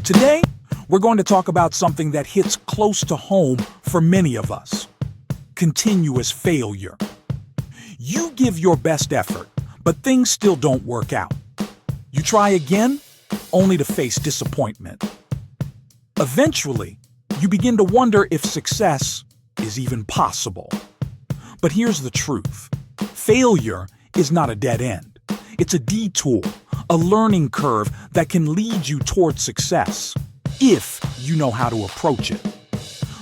Today, we're going to talk about something that hits close to home for many of us: continuous failure. You give your best effort, but things still don't work out. You try again, only to face disappointment. Eventually, you begin to wonder if success is even possible. But here's the truth: failure is not a dead end. It's a detour, a learning curve that can lead you towards success, if you know how to approach it.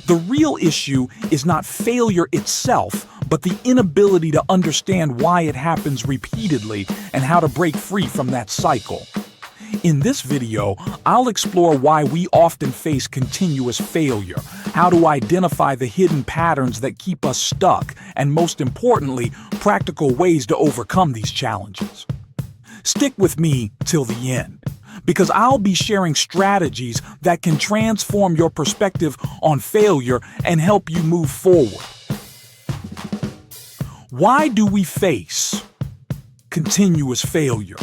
The real issue is not failure itself, but the inability to understand why it happens repeatedly and how to break free from that cycle. In this video, I'll explore why we often face continuous failure, how to identify the hidden patterns that keep us stuck, and most importantly, practical ways to overcome these challenges. Stick with me till the end, because I'll be sharing strategies that can transform your perspective on failure and help you move forward. Why do we face continuous failure?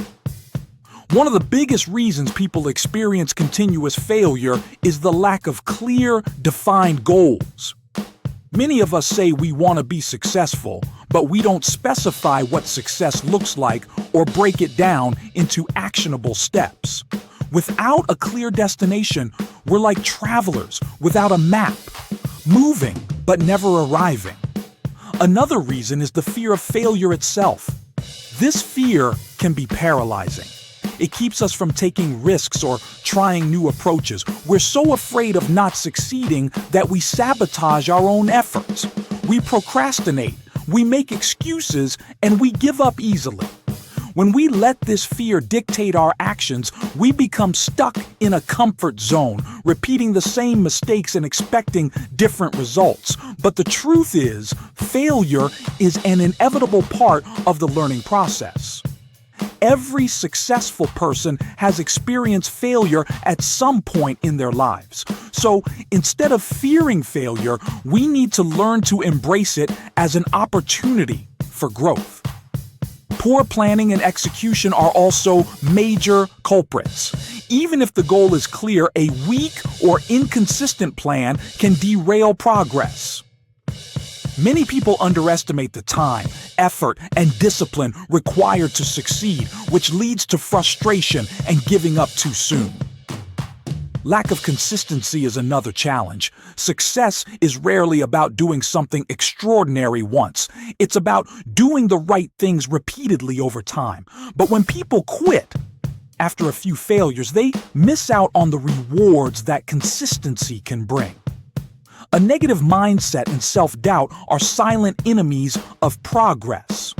One of the biggest reasons people experience continuous failure is the lack of clear, defined goals. Many of us say we want to be successful, but we don't specify what success looks like or break it down into actionable steps. Without a clear destination, we're like travelers without a map, moving but never arriving. Another reason is the fear of failure itself. This fear can be paralyzing. It keeps us from taking risks or trying new approaches. We're so afraid of not succeeding that we sabotage our own efforts. We procrastinate, we make excuses, and we give up easily. When we let this fear dictate our actions, we become stuck in a comfort zone, repeating the same mistakes and expecting different results. But the truth is, failure is an inevitable part of the learning process. Every successful person has experienced failure at some point in their lives. So instead of fearing failure, we need to learn to embrace it as an opportunity for growth. Poor planning and execution are also major culprits. Even if the goal is clear, a weak or inconsistent plan can derail progress. Many people underestimate the time, effort, and discipline required to succeed, which leads to frustration and giving up too soon. Lack of consistency is another challenge. Success is rarely about doing something extraordinary once. It's about doing the right things repeatedly over time. But when people quit after a few failures, they miss out on the rewards that consistency can bring. A negative mindset and self-doubt are silent enemies of progress.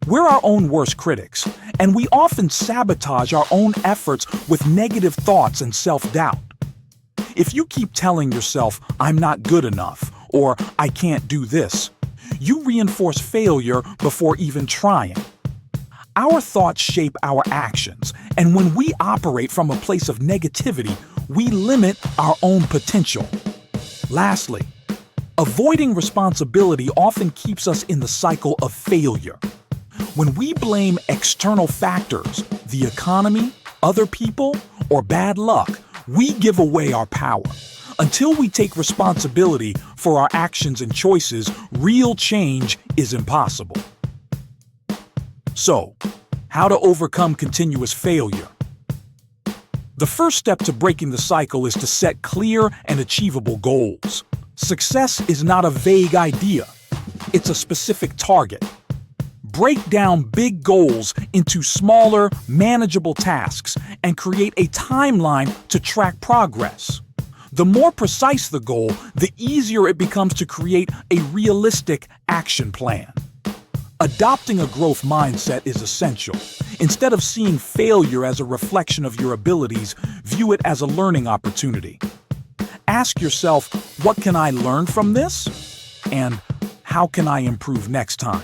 We're our own worst critics, and we often sabotage our own efforts with negative thoughts and self-doubt. If you keep telling yourself, "I'm not good enough," or "I can't do this," you reinforce failure before even trying. Our thoughts shape our actions, and when we operate from a place of negativity, we limit our own potential. Lastly, avoiding responsibility often keeps us in the cycle of failure. When we blame external factors, the economy, other people, or bad luck, we give away our power. Until we take responsibility for our actions and choices, real change is impossible. So, how to overcome continuous failure? The first step to breaking the cycle is to set clear and achievable goals. Success is not a vague idea. It's a specific target. Break down big goals into smaller, manageable tasks and create a timeline to track progress. The more precise the goal, the easier it becomes to create a realistic action plan. Adopting a growth mindset is essential. Instead of seeing failure as a reflection of your abilities, view it as a learning opportunity. Ask yourself, what can I learn from this? And how can I improve next time?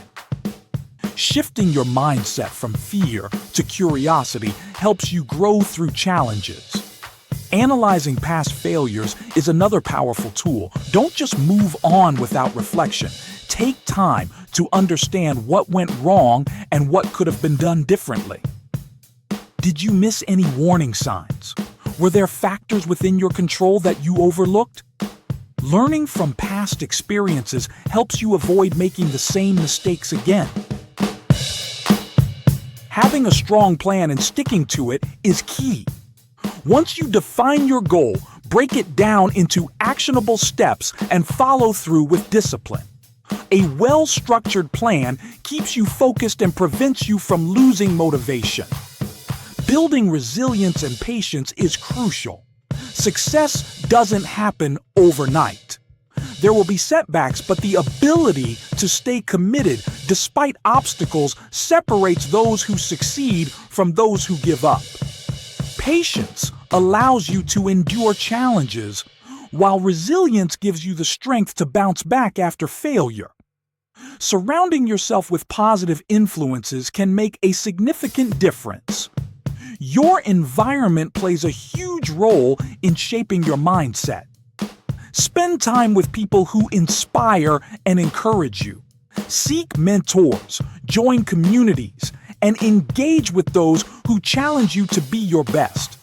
Shifting your mindset from fear to curiosity helps you grow through challenges. Analyzing past failures is another powerful tool. Don't just move on without reflection. Take time to understand what went wrong and what could have been done differently. Did you miss any warning signs? Were there factors within your control that you overlooked? Learning from past experiences helps you avoid making the same mistakes again. Having a strong plan and sticking to it is key. Once you define your goal, break it down into actionable steps and follow through with discipline. A well-structured plan keeps you focused and prevents you from losing motivation. Building resilience and patience is crucial. Success doesn't happen overnight. There will be setbacks, but the ability to stay committed despite obstacles separates those who succeed from those who give up. Patience allows you to endure challenges, while resilience gives you the strength to bounce back after failure. Surrounding yourself with positive influences can make a significant difference. Your environment plays a huge role in shaping your mindset. Spend time with people who inspire and encourage you. Seek mentors, join communities, and engage with those who challenge you to be your best.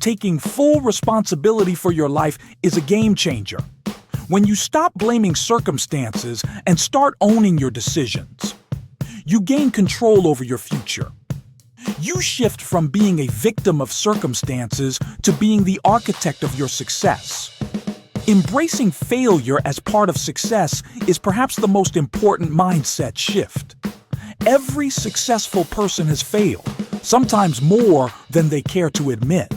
Taking full responsibility for your life is a game changer. When you stop blaming circumstances and start owning your decisions, you gain control over your future. You shift from being a victim of circumstances to being the architect of your success. Embracing failure as part of success is perhaps the most important mindset shift. Every successful person has failed, sometimes more than they care to admit.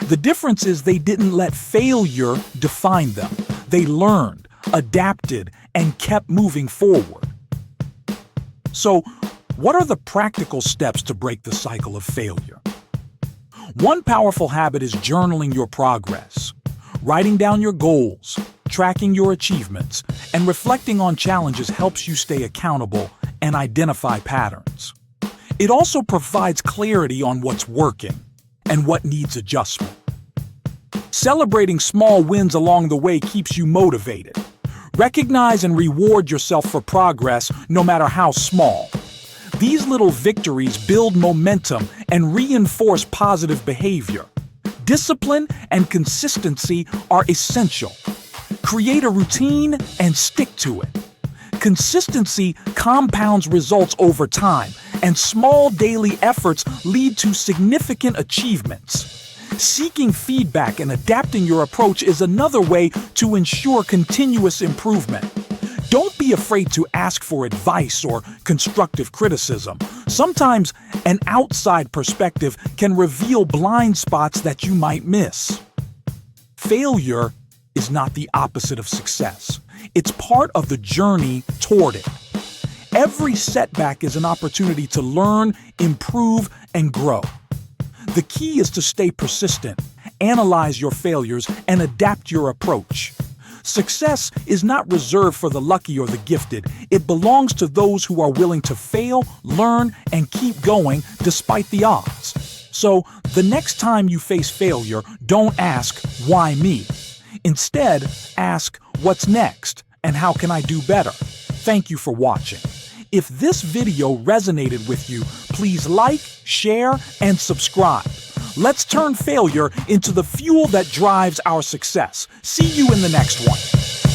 The difference is they didn't let failure define them. They learned, adapted, and kept moving forward. So, what are the practical steps to break the cycle of failure? One powerful habit is journaling your progress. Writing down your goals, tracking your achievements, and reflecting on challenges helps you stay accountable and identify patterns. It also provides clarity on what's working and what needs adjustment. Celebrating small wins along the way keeps you motivated. Recognize and reward yourself for progress, no matter how small. These little victories build momentum and reinforce positive behavior. Discipline and consistency are essential. Create a routine and stick to it. Consistency compounds results over time, and small daily efforts lead to significant achievements. Seeking feedback and adapting your approach is another way to ensure continuous improvement. Don't be afraid to ask for advice or constructive criticism. Sometimes an outside perspective can reveal blind spots that you might miss. Failure is not the opposite of success. It's part of the journey toward it. Every setback is an opportunity to learn, improve, and grow. The key is to stay persistent, analyze your failures, and adapt your approach. Success is not reserved for the lucky or the gifted. It belongs to those who are willing to fail, learn, and keep going despite the odds. So, the next time you face failure, don't ask, "Why me?" Instead, ask, "What's next? And how can I do better?" Thank you for watching. If this video resonated with you, please like, share, and subscribe. Let's turn failure into the fuel that drives our success. See you in the next one.